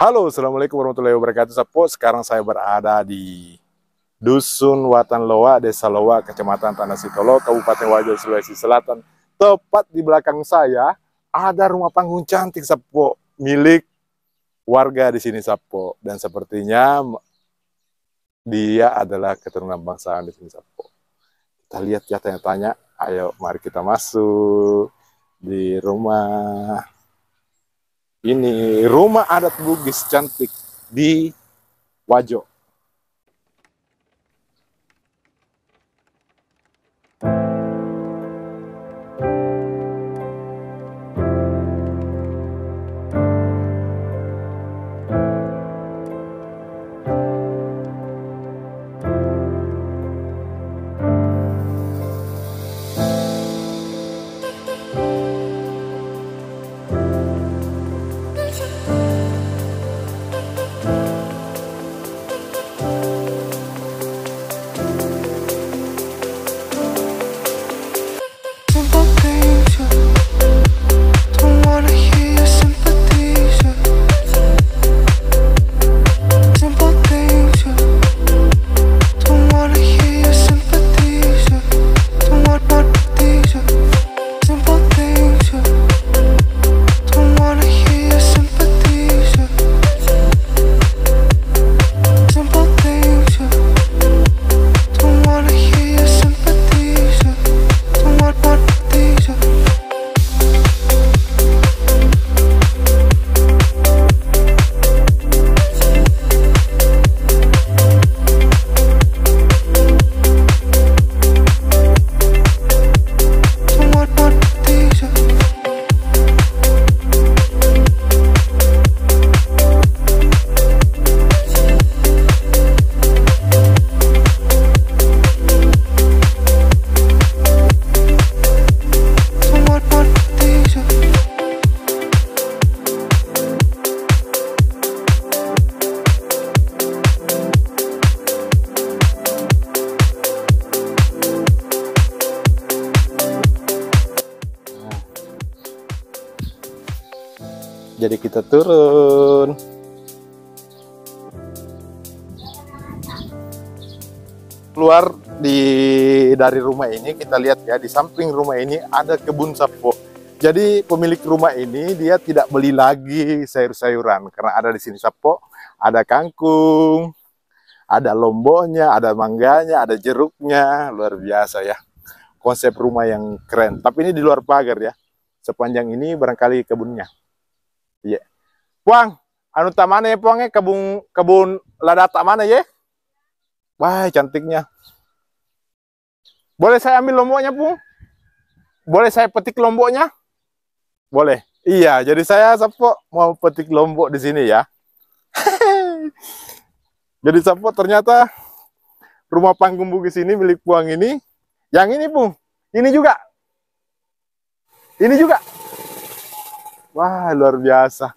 Halo, assalamualaikum warahmatullahi wabarakatuh. Sapo, sekarang saya berada di Dusun Watan Loa, Desa Loa, Kecamatan Tanah Sitolo, Kabupaten Wajo, Sulawesi Selatan. Tepat di belakang saya ada rumah panggung cantik, Sapo, milik warga di sini, Sapo. Dan sepertinya dia adalah keturunan bangsaan di sini, Sapo. Kita lihat ya, tanya-tanya. Ayo, mari kita masuk di rumah. Ini rumah adat Bugis cantik di Wajo. Jadi kita turun. Keluar dari rumah ini, kita lihat ya, di samping rumah ini ada kebun, Sapo. Jadi pemilik rumah ini dia tidak beli lagi sayur-sayuran karena ada di sini, Sapo. Ada kangkung, ada lomboknya, ada mangganya, ada jeruknya. Luar biasa ya. Konsep rumah yang keren. Tapi ini di luar pagar ya. Sepanjang ini barangkali kebunnya. Iya. Puang, anu tak mana ya puangnya, kebun lada tak mana ya? Wah, cantiknya. Boleh saya ambil lomboknya, Pung? Boleh saya petik lomboknya? Boleh. Iya, jadi saya Sapo mau petik lombok di sini ya. Jadi Sapo, ternyata rumah panggung Bugis ini milik Puang ini. Yang ini, Pung. Ini juga. Ini juga. Wah, luar biasa.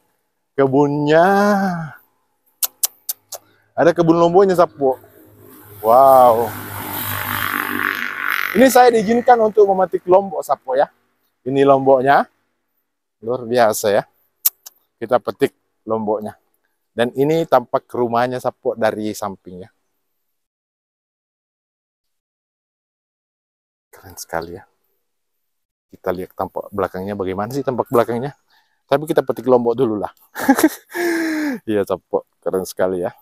Kebunnya. Ada kebun lomboknya, Sapo. Wow. Ini saya diizinkan untuk memetik lombok, Sapo ya. Ini lomboknya. Luar biasa ya. Kita petik lomboknya. Dan ini tampak rumahnya, Sapo, dari samping ya. Keren sekali ya. Kita lihat tampak belakangnya, bagaimana sih tampak belakangnya. Tapi kita petik lombok dulu lah. Iya, Sapo. Keren sekali ya.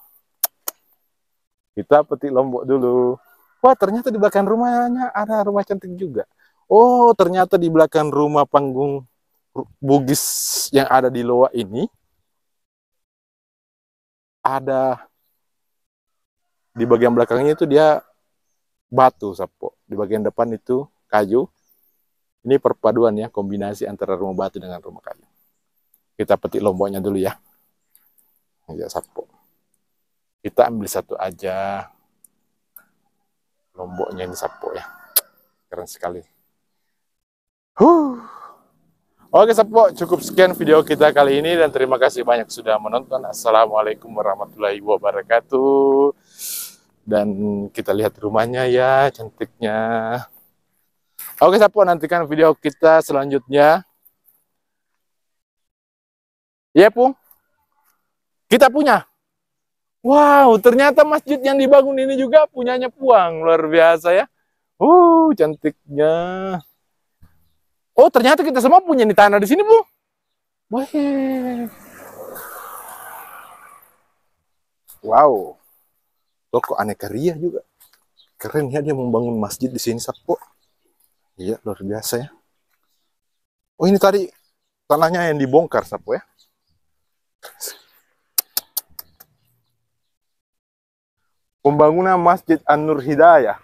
Kita petik lombok dulu. Wah, ternyata di belakang rumahnya ada rumah cantik juga. Oh, ternyata di belakang rumah panggung Bugis yang ada di Loa ini ada, di bagian belakangnya itu dia batu, Sapo. Di bagian depan itu kayu. Ini perpaduan ya, kombinasi antara rumah batu dengan rumah kayu. Kita petik lomboknya dulu ya. Ya, Sapo. Kita ambil satu aja lomboknya ini, Sapo ya. Keren sekali. Oke, Sapo, cukup sekian video kita kali ini dan terima kasih banyak sudah menonton. Assalamualaikum warahmatullahi wabarakatuh. Dan kita lihat rumahnya ya, cantiknya. Oke, Sapo, nantikan video kita selanjutnya. Iya, Pung. kita punya. Wow, ternyata masjid yang dibangun ini juga punyanya Puang. Luar biasa ya. Cantiknya. Oh, ternyata kita semua punya di tanah di sini, Bu. Wah. Wow. Toko aneka ria juga. Keren ya dia membangun masjid di sini, Sapo. Iya, luar biasa ya. Oh, ini tadi tanahnya yang dibongkar, Sapo ya. Pembangunan Masjid An-Nur Hidayah,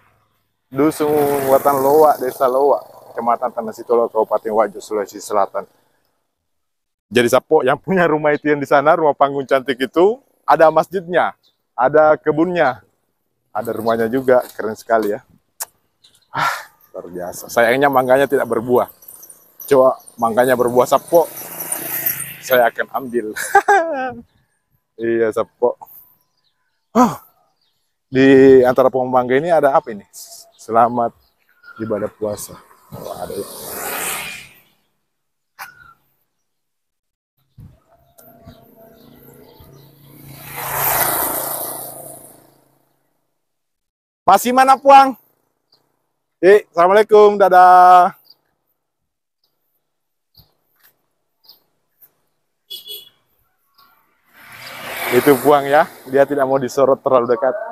Dusun Watan Loa, Desa Loa, Kecamatan Tanah Sitolo, Kabupaten Wajo, Sulawesi Selatan. Jadi Sapo yang punya rumah itu yang di sana, rumah panggung cantik itu, ada masjidnya, ada kebunnya, ada rumahnya juga, keren sekali ya. Luar biasa. Sayangnya mangganya tidak berbuah. Coba mangganya berbuah, Sapo, saya akan ambil. Iya, Sapo. Di antara pohon mangga ini ada apa ini? Selamat ibadah puasa. Oh, ada ya. Masih mana, Puang? Assalamualaikum, dadah. Itu Puang ya, dia tidak mau disorot terlalu dekat.